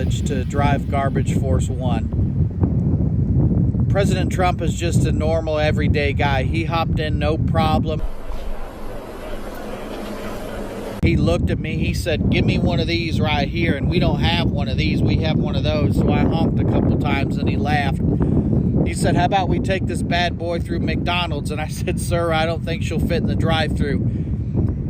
college to drive Garbage Force One. President Trump is just a normal, everyday guy. He hopped in, no problem. He looked at me, he said, give me one of these right here. And we don't have one of these, we have one of those. So I honked a couple times and he laughed. He said, how about we take this bad boy through McDonald's? And I said, sir, I don't think she'll fit in the drive-thru.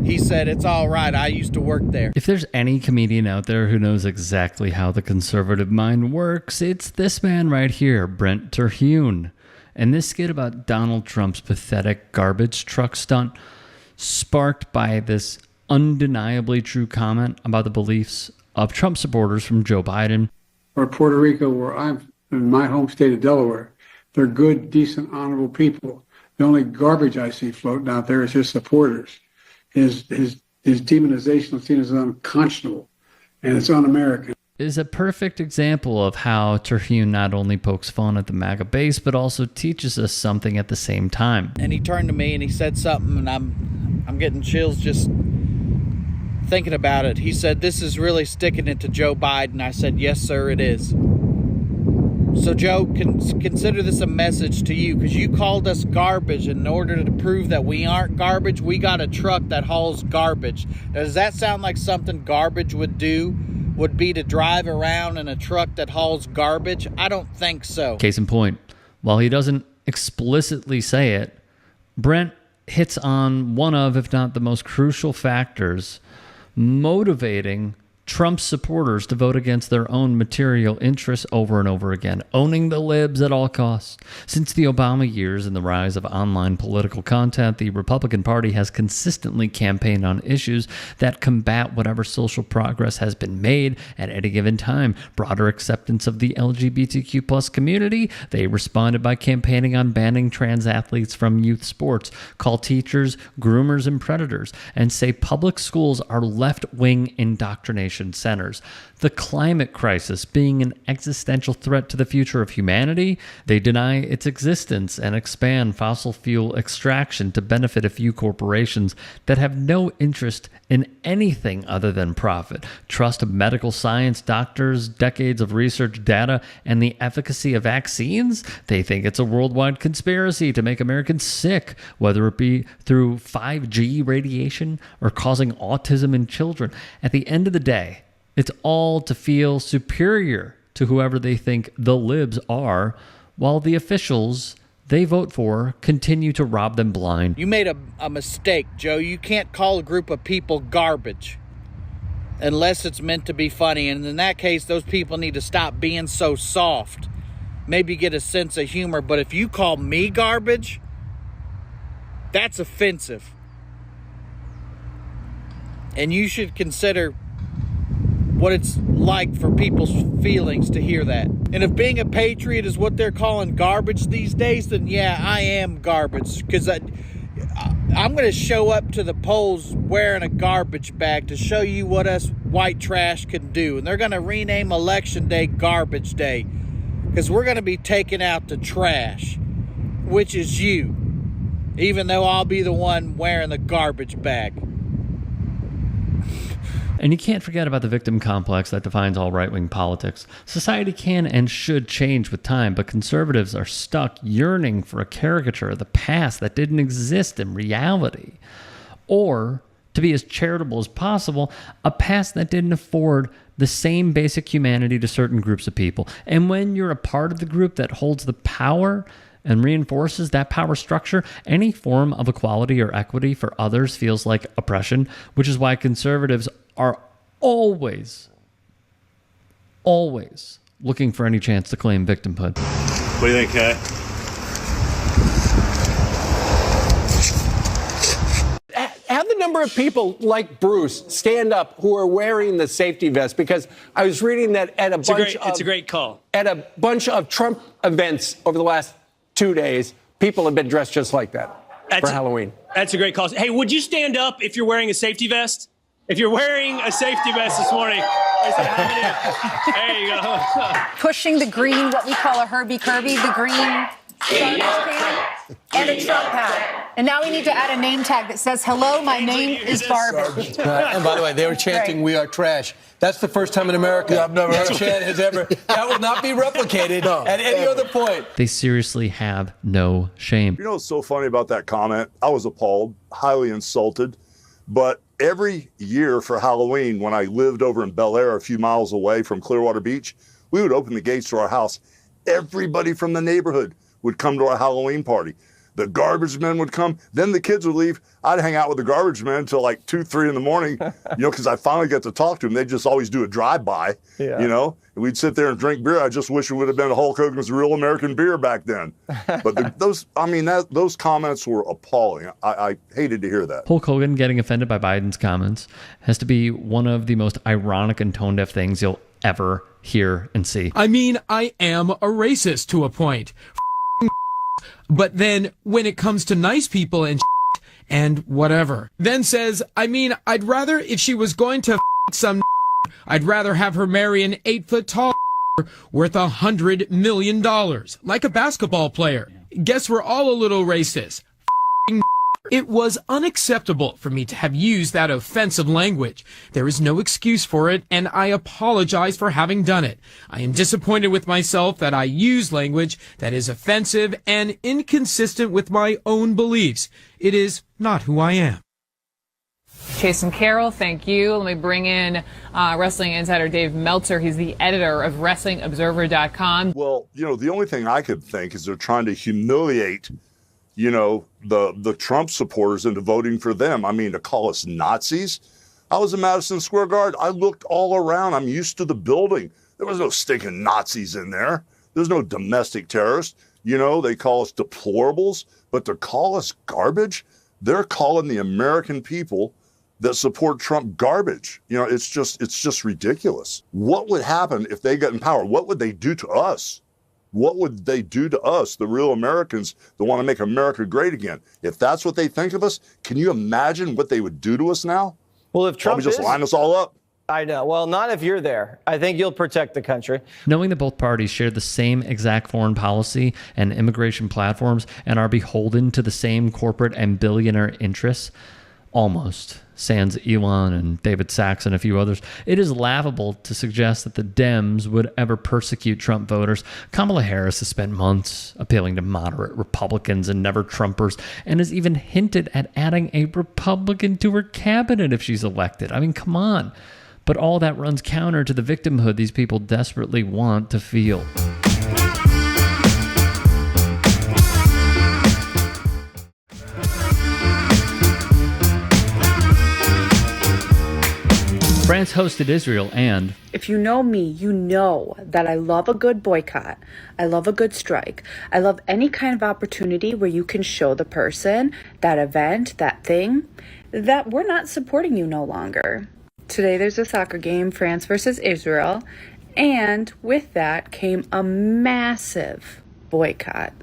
He said, it's all right. I used to work there. If there's any comedian out there who knows exactly how the conservative mind works, it's this man right here, Brent Terhune. And this skit about Donald Trump's pathetic garbage truck stunt, sparked by this undeniably true comment about the beliefs of Trump supporters from Joe Biden. Or Puerto Rico, where I'm in my home state of Delaware. They're good, decent, honorable people. The only garbage I see floating out there is his supporters. His demonization is seen as unconscionable, and it's un-American. Is a perfect example of how Terhune not only pokes fun at the MAGA base, but also teaches us something at the same time. And he turned to me and he said something, and I'm getting chills just thinking about it. He said, this is really sticking it to Joe Biden. I said, yes, sir, it is. So, Joe, consider this a message to you, because you called us garbage, and in order to prove that we aren't garbage, we got a truck that hauls garbage. Now, does that sound like something garbage would do? Would be to drive around in a truck that hauls garbage? I don't think so. Case in point, while he doesn't explicitly say it, Brent hits on one of, if not the most crucial factors motivating Trump's supporters to vote against their own material interests over and over again, owning the libs at all costs. Since the Obama years and the rise of online political content, the Republican Party has consistently campaigned on issues that combat whatever social progress has been made at any given time. Broader acceptance of the LGBTQ plus community, they responded by campaigning on banning trans athletes from youth sports, call teachers groomers and predators, and say public schools are left-wing indoctrination centers. The climate crisis being an existential threat to the future of humanity, they deny its existence and expand fossil fuel extraction to benefit a few corporations that have no interest in anything other than profit. Trust medical science, doctors, decades of research data, and the efficacy of vaccines? They think it's a worldwide conspiracy to make Americans sick, whether it be through 5G radiation or causing autism in children. At the end of the day, it's all to feel superior to whoever they think the libs are, while the officials they vote for continue to rob them blind. You made a mistake, Joe. You can't call a group of people garbage unless it's meant to be funny. And in that case, those people need to stop being so soft. Maybe get a sense of humor. But if you call me garbage, that's offensive. And you should consider what it's like for people's feelings to hear that. And if being a patriot is what they're calling garbage these days, then yeah, I am garbage. Because I'm going to show up to the polls wearing a garbage bag to show you what us white trash can do. And they're going to rename Election Day Garbage Day. Because we're going to be taking out the trash, which is you. Even though I'll be the one wearing the garbage bag. And you can't forget about the victim complex that defines all right-wing politics. Society can and should change with time, but conservatives are stuck yearning for a caricature of the past that didn't exist in reality. Or, to be as charitable as possible, a past that didn't afford the same basic humanity to certain groups of people. And when you're a part of the group that holds the power and reinforces that power structure, any form of equality or equity for others feels like oppression, which is why conservatives are always looking for any chance to claim victimhood. What do you think, Kay? Have the number of people like Bruce stand up who are wearing the safety vest, because I was reading that at a it's a great call. At a bunch of Trump events over the last 2 days, people have been dressed just like that for Halloween. That's a great call. Hey, would you stand up if you're wearing a safety vest? If you're wearing a safety vest this morning, there you go. Pushing the green, what we call a Herbie Kirby, the green garbage can, and a Trump hat. And now we need to add a name tag that says, hello, my name is garbage. And by the way, they were chanting, "We are trash." That's the first time in America I've never heard that chant has ever. That will not be replicated at any other point. They seriously have no shame. You know what's so funny about that comment? I was appalled, highly insulted. But every year for Halloween, when I lived over in Bel Air, a few miles away from Clearwater Beach, we would open the gates to our house. Everybody from the neighborhood would come to our Halloween party. The garbage men would come. Then the kids would leave. I'd hang out with the garbage men until like 2, 3 in the morning, because I finally got to talk to them. They just always do a drive-by, And we'd sit there and drink beer. I just wish it would have been Hulk Hogan's Real American Beer back then. But those comments were appalling. I hated to hear that. Hulk Hogan getting offended by Biden's comments has to be one of the most ironic and tone-deaf things you'll ever hear and see. I mean, I am a racist to a point. But then when it comes to nice people and whatever, then says, I mean, I'd rather, if she was going to some, I'd rather have her marry an 8-foot tall worth $100 million, like a basketball player. Guess we're all a little racist. It was unacceptable for me to have used that offensive language. There is no excuse for it, and I apologize for having done it. I am disappointed with myself that I used language that is offensive and inconsistent with my own beliefs. It is not who I am. Chase and Carol, thank you. Let me bring in wrestling insider Dave Meltzer. He's the editor of WrestlingObserver.com. Well, the only thing I could think is they're trying to humiliate the Trump supporters into voting for them. I mean, to call us Nazis. I was in Madison Square Garden. I looked all around. I'm used to the building. There was no stinking Nazis in there. There's no domestic terrorists. They call us deplorables, but to call us garbage, they're calling the American people that support Trump garbage. It's just ridiculous. What would happen if they got in power? What would they do to us? What would they do to us, the real Americans that want to make America great again? If that's what they think of us, can you imagine what they would do to us now? Well, if Trump just line us all up. I know. Well, not if you're there. I think you'll protect the country. Knowing that both parties share the same exact foreign policy and immigration platforms and are beholden to the same corporate and billionaire interests, almost, sans Elon and David Sachs and a few others, it is laughable to suggest that the Dems would ever persecute Trump voters. Kamala Harris has spent months appealing to moderate Republicans and never-Trumpers and has even hinted at adding a Republican to her cabinet if she's elected. I mean, come on. But all that runs counter to the victimhood these people desperately want to feel. France hosted Israel and... If you know me, you know that I love a good boycott. I love a good strike. I love any kind of opportunity where you can show the person, that event, that thing, that we're not supporting you no longer. Today there's a soccer game, France versus Israel, and with that came a massive boycott.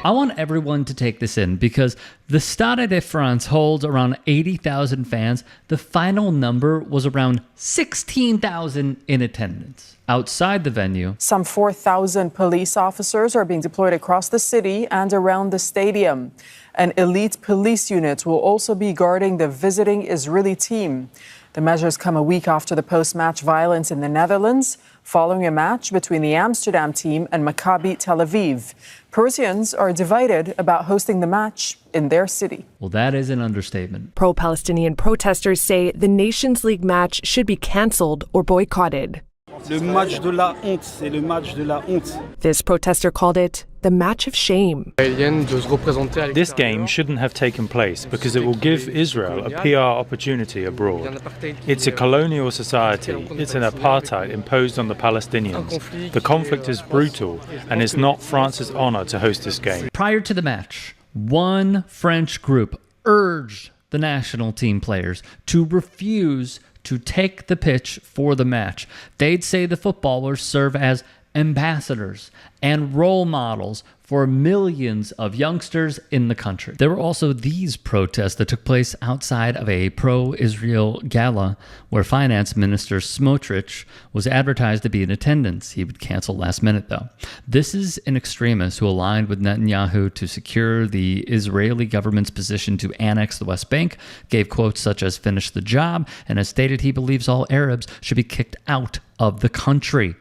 I want everyone to take this in because the Stade de France holds around 80,000 fans. The final number was around 16,000 in attendance. Outside the venue, some 4,000 police officers are being deployed across the city and around the stadium. An elite police unit will also be guarding the visiting Israeli team. The measures come a week after the post-match violence in the Netherlands, following a match between the Amsterdam team and Maccabi Tel Aviv. Parisians are divided about hosting the match in their city. Well, that is an understatement. Pro-Palestinian protesters say the Nations League match should be cancelled or boycotted. Le match de la honte, c'est le match de la honte. This protester called it the match of shame. This game shouldn't have taken place because it will give Israel a PR opportunity abroad. It's a colonial society. It's an apartheid imposed on the Palestinians. The conflict is brutal, and it's not France's honor to host this game. Prior to the match, one French group urged the national team players to refuse to take the pitch for the match. They'd say the footballers serve as ambassadors, and role models for millions of youngsters in the country. There were also these protests that took place outside of a pro-Israel gala where Finance Minister Smotrich was advertised to be in attendance. He would cancel last minute, though. This is an extremist who aligned with Netanyahu to secure the Israeli government's position to annex the West Bank, gave quotes such as "finish the job," and has stated he believes all Arabs should be kicked out of the country.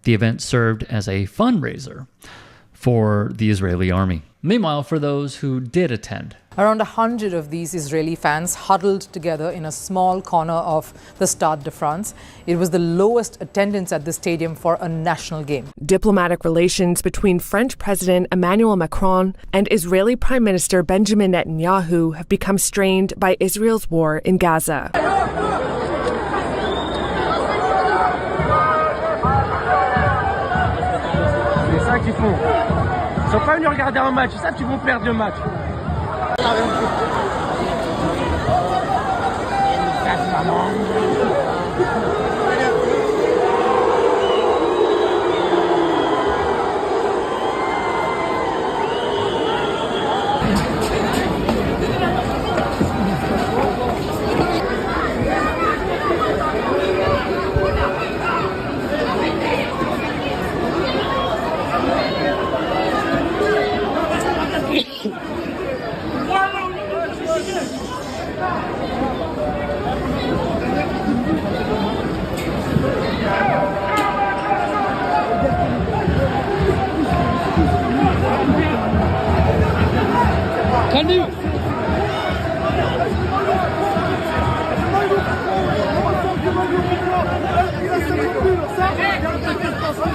The event served as a fundraiser for the Israeli army. Meanwhile, for those who did attend, around 100 of these Israeli fans huddled together in a small corner of the Stade de France. It was the lowest attendance at the stadium for a national game. Diplomatic relations between French President Emmanuel Macron and Israeli Prime Minister Benjamin Netanyahu have become strained by Israel's war in Gaza. C'est ça qu'ils font. Ils sont pas venus regarder un match, ils savent qu'ils vont perdre le match.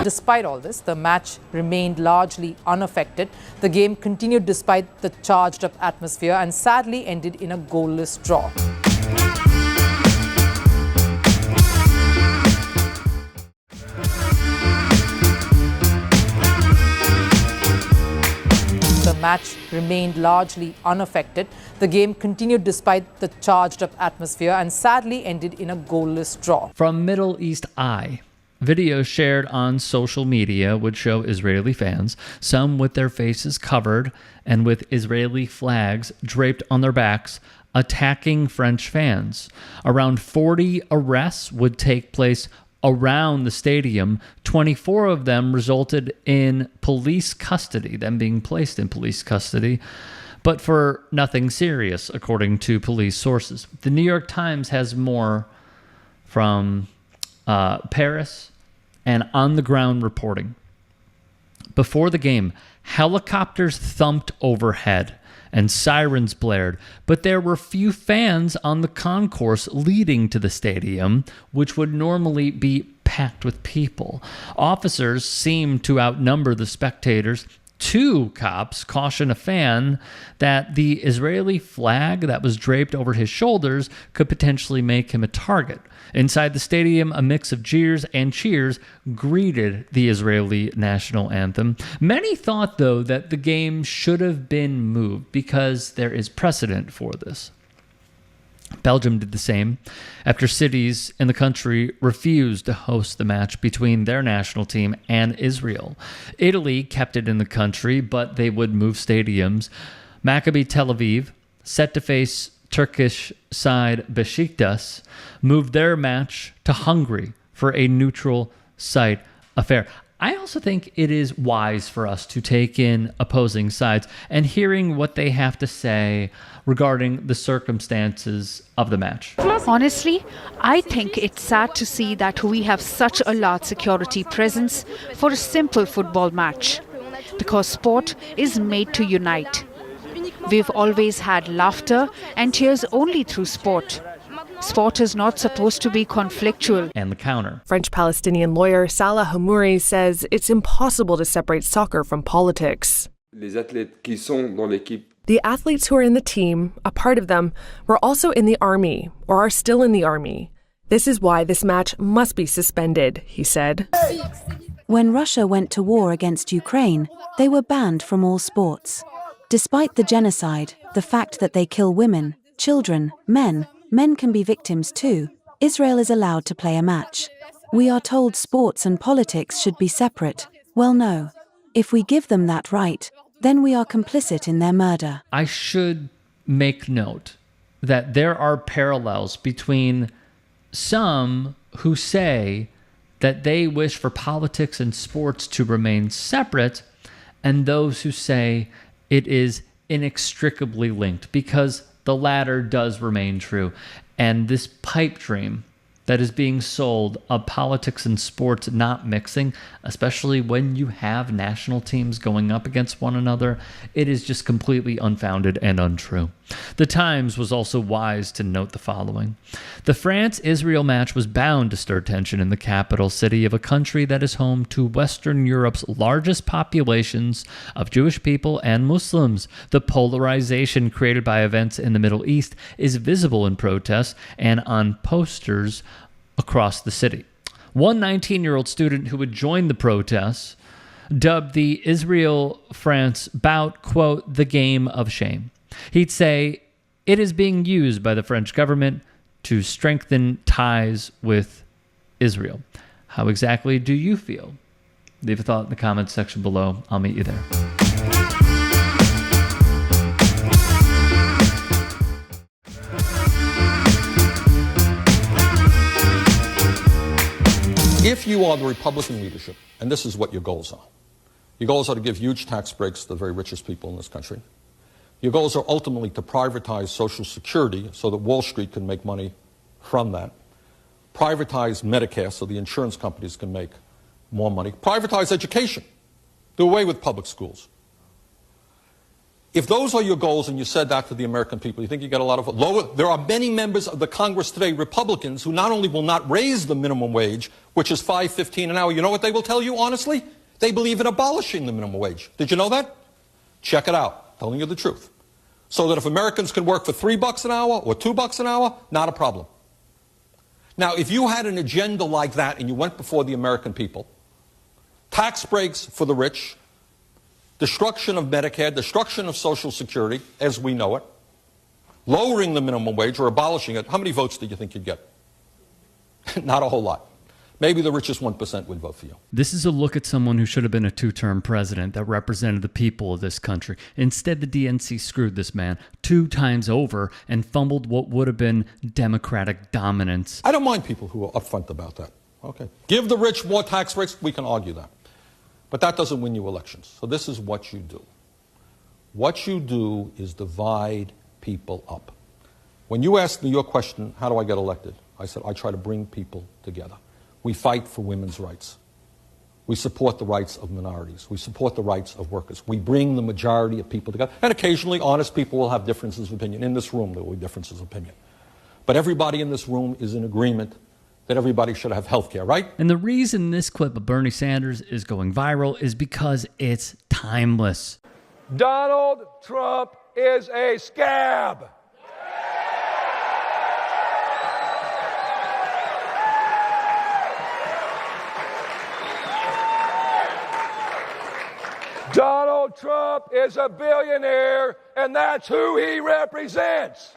Despite all this, the match remained largely unaffected. The game continued despite the charged-up atmosphere and sadly ended in a goalless draw. The match remained largely unaffected. The game continued despite the charged-up atmosphere and sadly ended in a goalless draw. From Middle East Eye, videos shared on social media would show Israeli fans, some with their faces covered and with Israeli flags draped on their backs, attacking French fans. Around 40 arrests would take place around the stadium. 24 of them resulted in police custody, them being placed in police custody, but for nothing serious, according to police sources. The New York Times has more from Paris and on-the-ground reporting. Before the game, helicopters thumped overhead and sirens blared, but there were few fans on the concourse leading to the stadium, which would normally be packed with people. Officers seemed to outnumber the spectators. Two cops cautioned a fan that the Israeli flag that was draped over his shoulders could potentially make him a target. Inside the stadium, a mix of jeers and cheers greeted the Israeli national anthem. Many thought, though, that the game should have been moved because there is precedent for this. Belgium did the same after cities in the country refused to host the match between their national team and Israel. Italy kept it in the country, but they would move stadiums. Maccabi Tel Aviv, set to face Turkish side Besiktas, moved their match to Hungary for a neutral site affair. I also think it is wise for us to take in opposing sides and hearing what they have to say regarding the circumstances of the match. Honestly, I think it's sad to see that we have such a large security presence for a simple football match, because sport is made to unite. We've always had laughter and tears only through sport. Sport is not supposed to be conflictual. And the counter. French-Palestinian lawyer Salah Hamouri says it's impossible to separate soccer from politics. The athletes who are in the team, a part of them, were also in the army or are still in the army. This is why this match must be suspended, he said. When Russia went to war against Ukraine, they were banned from all sports. Despite the genocide, the fact that they kill women, children, men can be victims too, Israel is allowed to play a match. We are told sports and politics should be separate. Well, no. If we give them that right, then we are complicit in their murder. I should make note that there are parallels between some who say that they wish for politics and sports to remain separate and those who say it is inextricably linked, because the latter does remain true. And this pipe dream that is being sold of politics and sports not mixing, especially when you have national teams going up against one another, it is just completely unfounded and untrue. The Times was also wise to note the following. The France-Israel match was bound to stir tension in the capital city of a country that is home to Western Europe's largest populations of Jewish people and Muslims. The polarization created by events in the Middle East is visible in protests and on posters across the city. One 19-year-old student who had joined the protests dubbed the Israel-France bout, quote, the game of shame. He'd say it is being used by the French government to strengthen ties with Israel. How exactly do you feel? Leave a thought in the comments section below. I'll meet you there. If you are the Republican leadership, and this is what your goals are to give huge tax breaks to the very richest people in this country. Your goals are ultimately to privatize Social Security so that Wall Street can make money from that. Privatize Medicare so the insurance companies can make more money. Privatize education. Do away with public schools. If those are your goals and you said that to the American people, you think you get a lot of lower? There are many members of the Congress today, Republicans, who not only will not raise the minimum wage, which is $5.15 an hour, you know what they will tell you, honestly? They believe in abolishing the minimum wage. Did you know that? Check it out. Telling you the truth. So that if Americans can work for $3 an hour or $2 an hour, not a problem. Now, if you had an agenda like that and you went before the American people, tax breaks for the rich, destruction of Medicare, destruction of Social Security as we know it, lowering the minimum wage or abolishing it, how many votes do you think you'd get? Not a whole lot. Maybe the richest 1% would vote for you. This is a look at someone who should have been a two-term president that represented the people of this country. Instead, the DNC screwed this man 2 times over and fumbled what would have been Democratic dominance. I don't mind people who are upfront about that. Okay. Give the rich more tax breaks, we can argue that. But that doesn't win you elections. So this is what you do. What you do is divide people up. When you asked me your question, how do I get elected? I said, I try to bring people together. We fight for women's rights. We support the rights of minorities. We support the rights of workers. We bring the majority of people together. And occasionally, honest people will have differences of opinion. In this room, there will be differences of opinion. But everybody in this room is in agreement that everybody should have health care, right? And the reason this clip of Bernie Sanders is going viral is because it's timeless. Donald Trump is a scab. Donald Trump is a billionaire, and that's who he represents.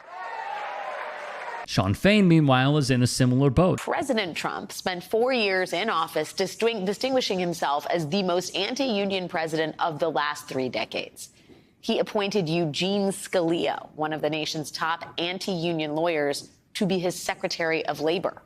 Sean Fain, meanwhile, is in a similar boat. President Trump spent 4 years in office distinguishing himself as the most anti-union president of the last 3 decades. He appointed Eugene Scalia, one of the nation's top anti-union lawyers, to be his Secretary of Labor.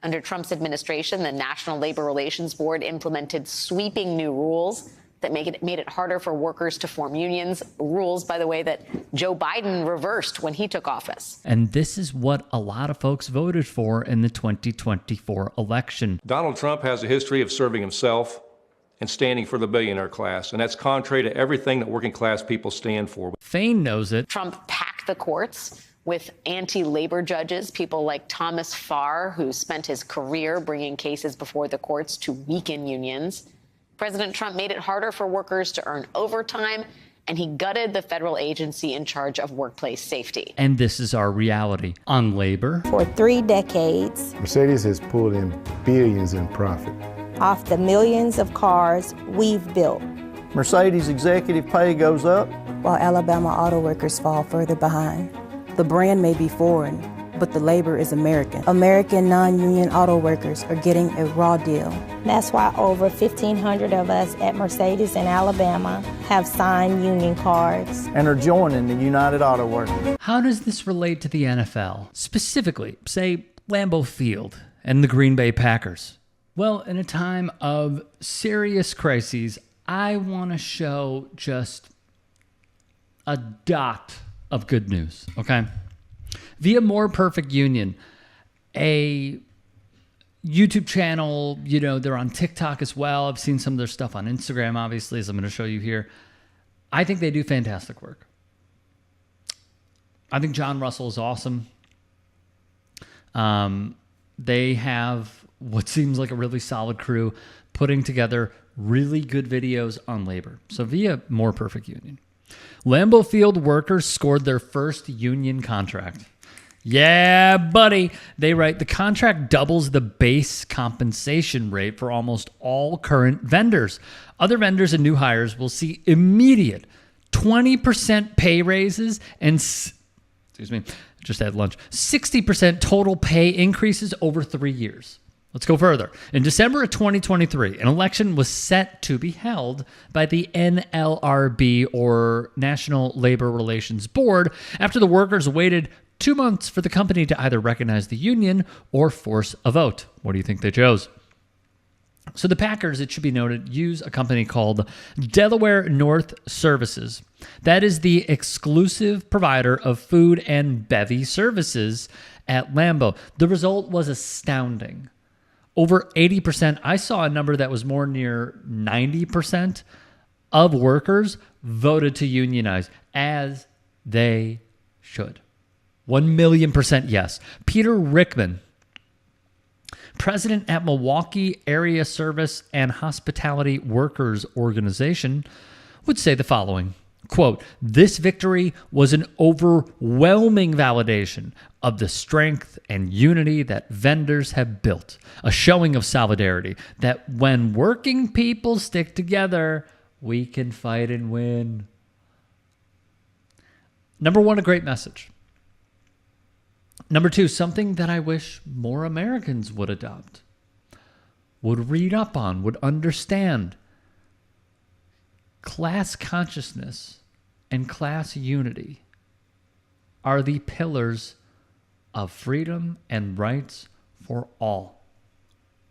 Under Trump's administration, the National Labor Relations Board implemented sweeping new rules that made it harder for workers to form unions, rules, by the way, that Joe Biden reversed when he took office. And this is what a lot of folks voted for in the 2024 election. Donald Trump has a history of serving himself and standing for the billionaire class, and that's contrary to everything that working class people stand for. Fain knows it. Trump packed the courts with anti-labor judges, people like Thomas Farr, who spent his career bringing cases before the courts to weaken unions. President Trump made it harder for workers to earn overtime, and he gutted the federal agency in charge of workplace safety. And this is our reality on labor. For 3 decades, Mercedes has pulled in billions in profit off the millions of cars we've built. Mercedes executive pay goes up, while Alabama auto workers fall further behind. The brand may be foreign, but the labor is American. American non-union auto workers are getting a raw deal. That's why over 1,500 of us at Mercedes in Alabama have signed union cards. And are joining the United Auto Workers. How does this relate to the NFL? Specifically, say, Lambeau Field and the Green Bay Packers. Well, in a time of serious crises, I want to show just a dot of good news, okay? Via More Perfect Union, a YouTube channel, they're on TikTok as well. I've seen some of their stuff on Instagram, obviously, as I'm going to show you here. I think they do fantastic work. I think John Russell is awesome. They have what seems like a really solid crew putting together really good videos on labor. So via More Perfect Union. Lambeau Field workers scored their first union contract. Yeah, buddy. They write, the contract doubles the base compensation rate for almost all current vendors. Other vendors and new hires will see immediate 20% pay raises and, just had lunch, 60% total pay increases over 3 years. Let's go further. In December of 2023, an election was set to be held by the NLRB, or National Labor Relations Board, after the workers waited 2 months for the company to either recognize the union or force a vote. What do you think they chose? So the Packers, it should be noted, use a company called Delaware North Services. That is the exclusive provider of food and bevy services at Lambeau. The result was astounding. Over 80%, I saw a number that was more near 90% of workers voted to unionize, as they should. 1,000,000% yes. Peter Rickman, president at Milwaukee Area Service and Hospitality Workers Organization, would say the following, quote, this victory was an overwhelming validation of the strength and unity that vendors have built, a showing of solidarity that when working people stick together, we can fight and win. Number one, a great message. Number two, something that I wish more Americans would adopt, would read up on, would understand. Class consciousness and class unity are the pillars of freedom and rights for all.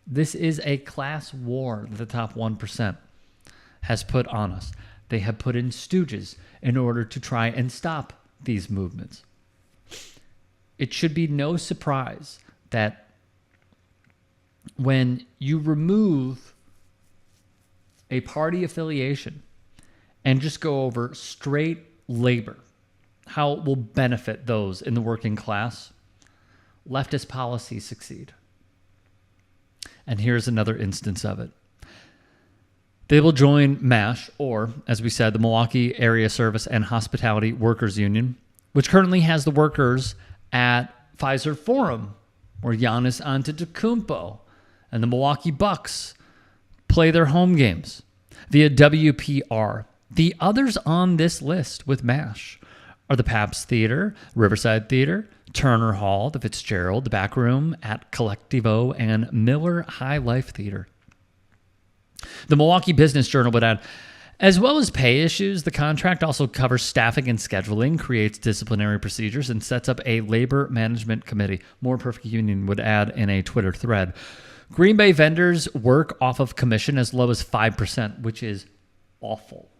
This is a class war that the top 1% has put on us. They have put in stooges in order to try and stop these movements. It should be no surprise that when you remove a party affiliation and just go over straight labor, how it will benefit those in the working class, leftist policies succeed. And here's another instance of it. They will join MASH, or, as we said, the Milwaukee Area Service and Hospitality Workers Union, which currently has the workers at Pfizer Forum, where Giannis Antetokounmpo and the Milwaukee Bucks play their home games, via WPR. The others on this list with MASH are the Pabst Theater, Riverside Theater, Turner Hall, the Fitzgerald, the Back Room at Collectivo, and Miller High Life Theater. The Milwaukee Business Journal would add, as well as pay issues, the contract also covers staffing and scheduling, creates disciplinary procedures, and sets up a labor management committee. More Perfect Union would add in a Twitter thread. Green Bay vendors work off of commission as low as 5%, which is awful.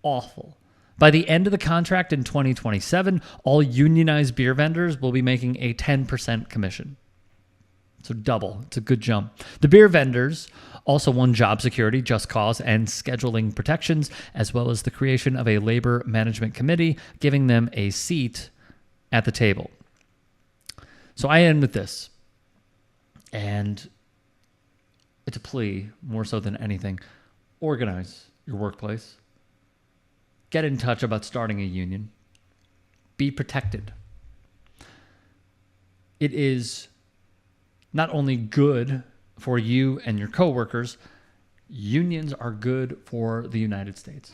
Awful. By the end of the contract in 2027, all unionized beer vendors will be making a 10% commission. So double. It's a good jump. The beer vendors also won job security, just cause, and scheduling protections, as well as the creation of a labor management committee, giving them a seat at the table. So I end with this. And it's a plea, more so than anything. Organize your workplace. Get in touch about starting a union. Be protected. It is not only good for you and your coworkers, unions are good for the United States.